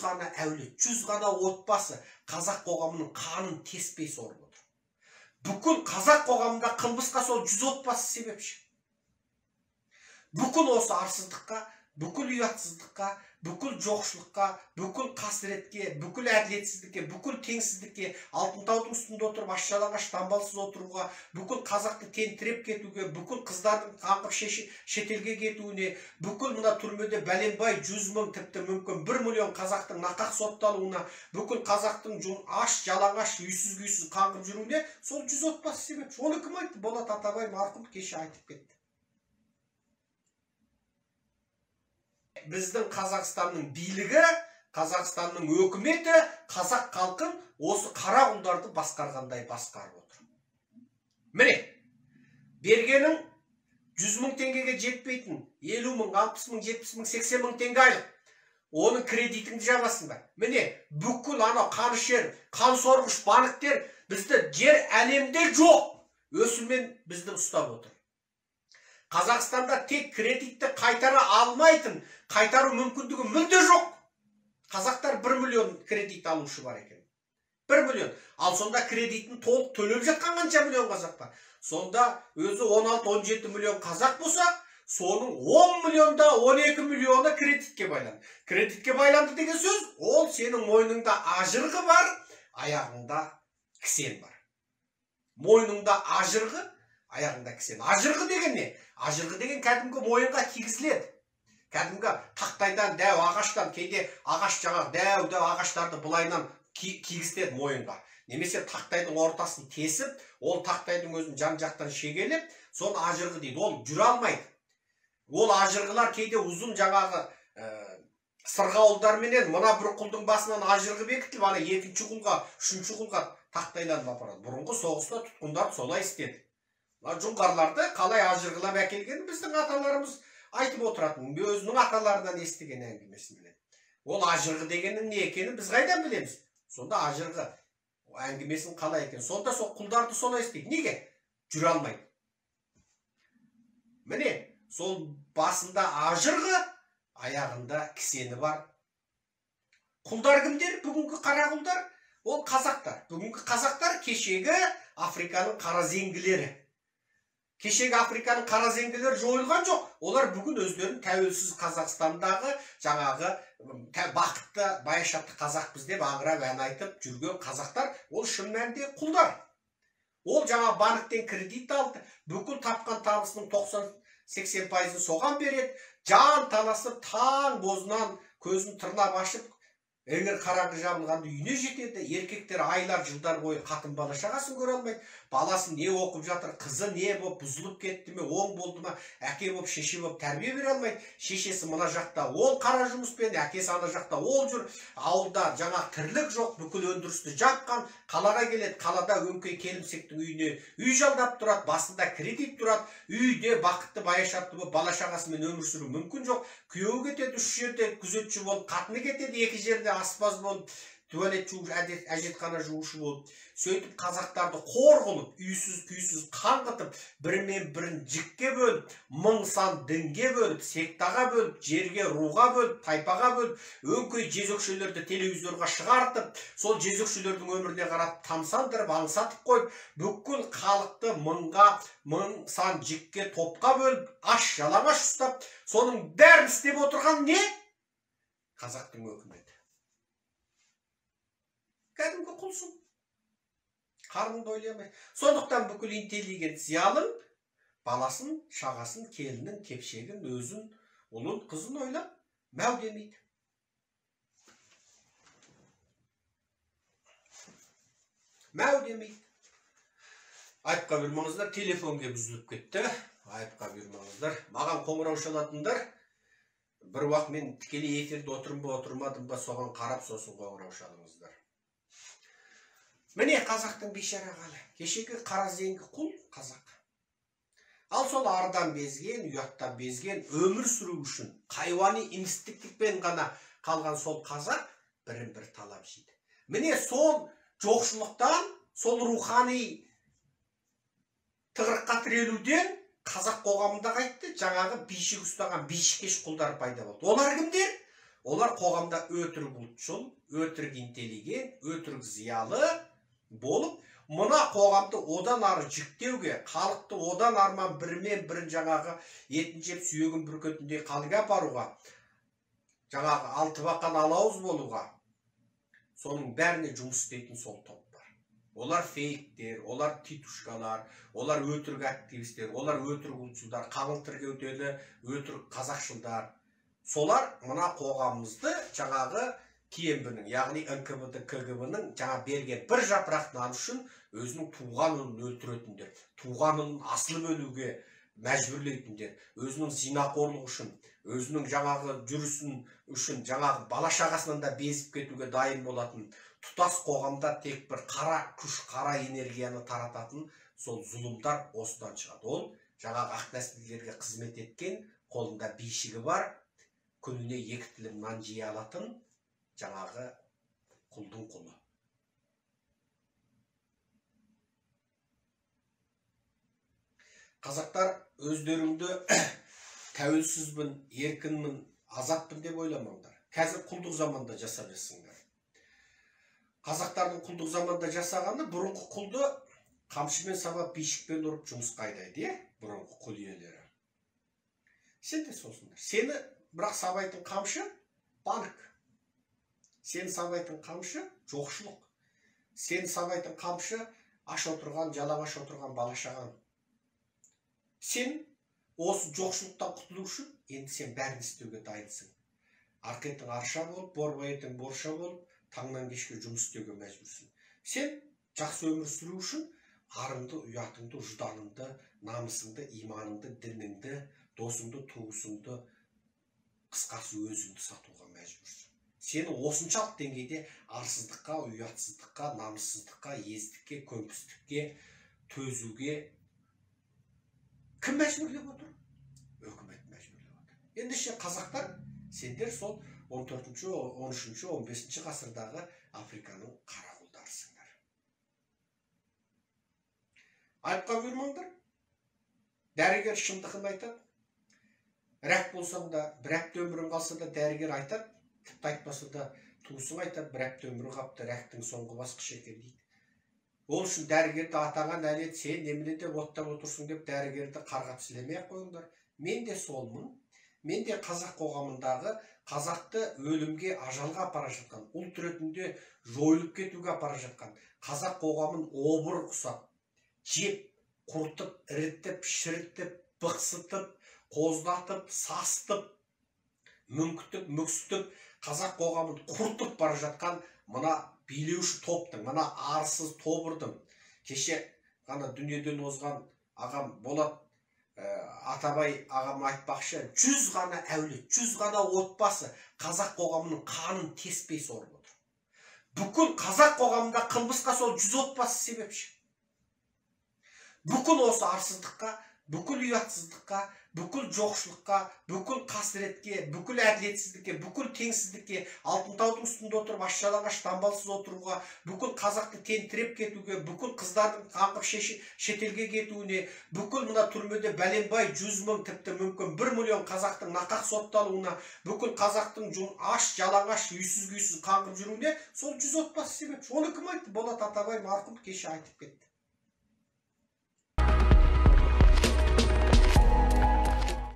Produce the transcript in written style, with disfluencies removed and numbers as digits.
ғана әулет, 100 ғана отбасы қазақ қоғамының қанын теспей сорып отыр. Бүкіл қазақ қоғамында қылмысқа сол 100 отбасы себепші. Бүкіл осы арсыздыққа, бүкіл ұятсыздыққа, бүкіл жоқшылыққа, бүкіл қасіретке, бүкіл әділетсіздікке, бүкіл теңсіздікке, алтын үстінде отырып аш-жалаңаш дамбалсыз отыруға, бүкіл қазақты тентіреп кетуге, бүкіл қыздардың қаңғып шетелге кетуіне, бүкіл мына түрмеде бәленбай 100 мың, тіпті мүмкін 1 миллион қазақтың нақақ сотталуына, бүкіл қазақтың аш-жалаңаш, үйсіз-күйсіз қаңғып жүруіне сол 100 отбасы себепші. Оны кім айтты? Болат Атабай марқұм кеше айтып кетті. Біздің Қазақстанның билігі, Қазақстанның өкіметі қазақ халқын осы қара құлдарды басқарғандай басқарып отыр. Міне, бергенің 100 мың теңгеге жетпейтін 50 мың, 60 мың, 70 мың, 80 мың теңге айлық. Оның кредитіңді жабасың ба? Міне, бүкіл анау қанішер, қан сорғыш банктер бізді жер әлемде жоқ өсіммен бізді ұстап отыр. Қазақстанда тек кредитті қайтара алмайтын, қайтару мүмкіндігі мүлде жоқ. Қазақтар 1 миллион кредит алушы бар екен. 1 миллион. Ал сонда кредитін толық төлеп жатқан қанша миллион қазақ бар? Сонда өзі 16-17 миллион қазақ болса, соның 10 миллионда 12 миллионы кредитке байланды. Кредитке байланды деген сөз, ол сенің мойныңда ажырғы бар, аяғыңда кісен бар. Мойныңда ажырғы, аяғында кісен. Ажырғы деген не? Ажырғы деген кәдімгі мойынға кигізіледі. Кәдімгі тақтайдан, дәу ағаштан, кейде ағаш жаңағы дәу ағаштарды бұлайынан кигізіледі мойынға. Немесе тақтайдың ортасын тесіп, ол тақтайдың өзін жан-жақтан шегелеп, соны ажырғы дейді. Ол жүре алмайды. Ол ажырғылар кейде ұзын жаңағы сырғауылдарменен мына бір құлдың басынан ажырғы бекітіліп, ана екінші құлға, үшінші құлға тақтайланып апарады. Бұрынғы соғыста тұтқындар солай істеді. Жұңғарларды қалай ажырғылап әкелгенін біздің аталарымыз айтып отыратын, өзінің аталарынан естіген әңгімесін біледі. Ол ажырғы дегеннің не екенін біз қайдан білеміз? Сонда ажырғы әңгімесін қалай екен? Сонда сол құлдарды солай істейді. Неге? Жүре алмайды. Міне, сол басында ажырғы, аяғында кісені бар. Құлдар кімдер? Бүгінгі қара құлдар? Ол қазақтар. Бүгінгі қазақтар кешегі Африканың қаразеңгілері. Кешегі Африканың қаразеңгілері жойылған жоқ. Олар бүгін өздерін тәуелсіз Қазақстандағы жаңағы бақытты, баяшатты қазақпыз деп аңырап ән айтып жүрген қазақтар, ол шын мәнінде құлдар. Ол жаңа банктен кредит алды, бүкіл тапқан табысының 90-80% соған береді, жан таласып таң бозынан көзін тырнап ашып, еңір қараңғы жабылғанда үйіне жетеді. Еркектер айлар, жылдар бойы қатын бала шағасын көре алмайды. Баласын не оқып жатыр, қызы не болып бұзылып кетті ме, оң болды ма, әке болып, шеше болып тәрбие бере алмайды. Шешесі мына жақта ол қара жұмыспен, әкесі ана жақта ол жүр. Ауылда жаңа тірлік жоқ, бүкіл өндірісті жапқан. Қалаға келеді, қалада өңкей келімсектің үйіне үй жалдап тұрады, басында кредит тұрады. Үйде бақытты, баяшатты болып, бала шағасымен өмір сүру мүмкін жоқ. Күйеуі кетеді, 3 жерде күзетші болып, қатыны кетеді, 2 жерде аспаз болып, туалет жуушы, әжетхана жуушы болып. Сөйтіп қазақтарды қор қылып, үйсіз күйсіз қаңғытып, бірімен бірін жікке бөліп, мың сан дінге бөліп, сектаға бөліп, жерге, руға бөліп, тайпаға бөліп, өңкей жезөкшелерді телевизорға шығартып, сол жезөкшелердің өміріне қарап тамсандырып, аңсатып қойып, бүкіл халықты мың сан жікке, топқа бөліп, аш-жалаңаш ұстап, соның бәрін істеп отырған не? Қазақтың өкіметі. Кәдімгі құлсың. Қарынды ойламай. Сондықтан бүкіл интеллигент зиялың баласын, шағасын, келінін, кепшегін, өзін, ұлын, қызын ойлап, мәу демейді. Мәу демейді. Айыпқа бұрмаңыздар, телефонға бұзылып кетті. Айыпқа бұрмаңыздар. Маған қоңырау шалатындар. Бір уақыт мен тікелей эфирде отырым ба, отырмадым ба, соған қарап сосын қоңырау шалыңыздар. Міне қазақтың бейшара халі. Кешегі қаразеңгі құл қазақ. Ал сол ардан безген, ұяттан безген, өмір сүру үшін хайуани инстинктпен ғана қалған сол қазақ бірін-бір талап жейді. Міне сол жоқшылықтан, сол рухани тығырыққа тірелуден қазақ қоғамында қайтты, жаңағы бишік ұстаған бишікеш құлдар пайда болды. Олар кімдер? Олар қоғамда өтірік ұлтшыл, өтірік интеллигент, өтірік зиялы болып, мына қоғамды одан ары жіктеуге, халықты одан арман бірмен бірін жаңағы етін жеп сүйегін бүркетіндей халге апаруға, жаңағы алтыбақан алауыз болуға, соның бәріне жұмыс істейтін сол топ бар. Олар фейктер, олар титушкалар, олар өтірік активистер, олар өтірік ұлтшылдар, қаңыл тіркеудегі өтірік қазақшылдар. Солар мына қоғамымызды жаңағы КМБ-нің, яғни НКВД, КГБ-нің жаңа берген бір жапырақ нан үшін өзінің туған ұлын өлтіретіндер, туған ұлын асылып өлуге мәжбүрлейтіндер, өзінің зинақорлық үшін, өзінің жаңағы жүрісін үшін, жаңағы бала шағасынан да безіп кетуге дайын болатын, тұтас қоғамда тек бір қара күш, қара энергияны тарататын сол зұлымдар осыдан шығады. Ол жаңағы ақнәсілдерге қызмет еткен, қолында бишігі бар, күніне 2 тілім нан жей алатын жаңағы құлдың құлы. Қазақтар өздеріңді тәуелсізбін, еркінмін, азатпын деп ойламаңдар. Қазір құлдық заманда жасап жатсыңдар. Қазақтардың құлдық заманда жасағаны бұрынғы құлды қамшымен сабап, бишікпен ұрып жұмысқа айдайды, бұрынғы құл иелері. Сен де солсыңдар. Сені бірақ сабайтын қамшы банк. Сені сабайтын қамшы жоқшылық. Сені сабайтын қамшы аш отырған, жалаңаш отырған бала шағаң. Сен осы жоқшылықтан құтылу үшін енді сен бәрін істеуге дайынсың. Арқетің арша болып, борбайетің борша болып, таңнан кешке жұмыс істеуге мәжбүрсің. Сен жақсы өмір сүру үшін арыңды, ұятыңды, ұжданыңды, намысыңды, иманыңды, дініңді, досыңды, туысыңды, қысқасы өзіңді сатуға мәжбүрсің. Сені осыншалық деңгейде арсыздыққа, ұятсыздыққа, намыссыздыққа, ездікке, көмпістікке, төзуге кім мәжбүрлеп отыр? Өкімет мәжбүрлеп отыр. Ендеше қазақтар, сендер сол 14-ші, 13-ші, 15-ші ғасырдағы Африканың қара құлдарысыңдар. Айыпқа бұйырмаңдар. Дәрігер шындығын айтады. Рәк болсаң да, бір апта өмірің қалса да дәрігер айтады. Тіпті айтпаса да туысың айтады, бір апта өмірі қапты, рәктің соңғы басқышы екен дейді. Ол үшін дәрігерді атаған әлет, сен неміне деп оттап отырсың деп дәрігерді қарғап сілемей қойыңдар. Мен де солмын. Мен де қазақ қоғамындағы қазақты өлімге, ажалға апара жатқан, ұлт ретінде жойылып кетуге апара жатқан қазақ қоғамын обыр құсап, жеп, құртып, ірітіп, шірітіп, бықсытып, қоздатып, састып, мүңкітіп, мүксітіп, қазақ қоғамын құртып бара жатқан мына билеуші топтың, мына арсыз тобырдың, кеше ғана дүниеден озған ағам Болат Атабай ағам айтпақшы, 100 ғана әулет, 100 ғана отбасы қазақ қоғамының қанын теспей сорып отыр. Бүкіл қазақ қоғамында қылмысқа сол 100 отбасы себепші. Бүкіл осы арсыздыққа, бүкіл ұятсыздыққа, бүкіл жоқшылыққа, бүкіл қасіретке, бүкіл әділетсіздікке, бүкіл теңсіздікке, алтын үстінде отырып, аш-жалаңаш дамбалсыз отыруға, бүкіл қазақты тентіреп кетуге, бүкіл қыздардың қаңғып шетелге кетуіне, бүкіл мына түрмеде бәленбай 100 мың, тіпті мүмкін 1 миллион қазақтың нақақ сотталуына, бүкіл қазақтың аш-жалаңаш, үйсіз-күйсіз қаңғып жүруіне сол 100 отбасы себепші. Оны кім айтты? Болат Атабай марқұм кеше айтып кетті.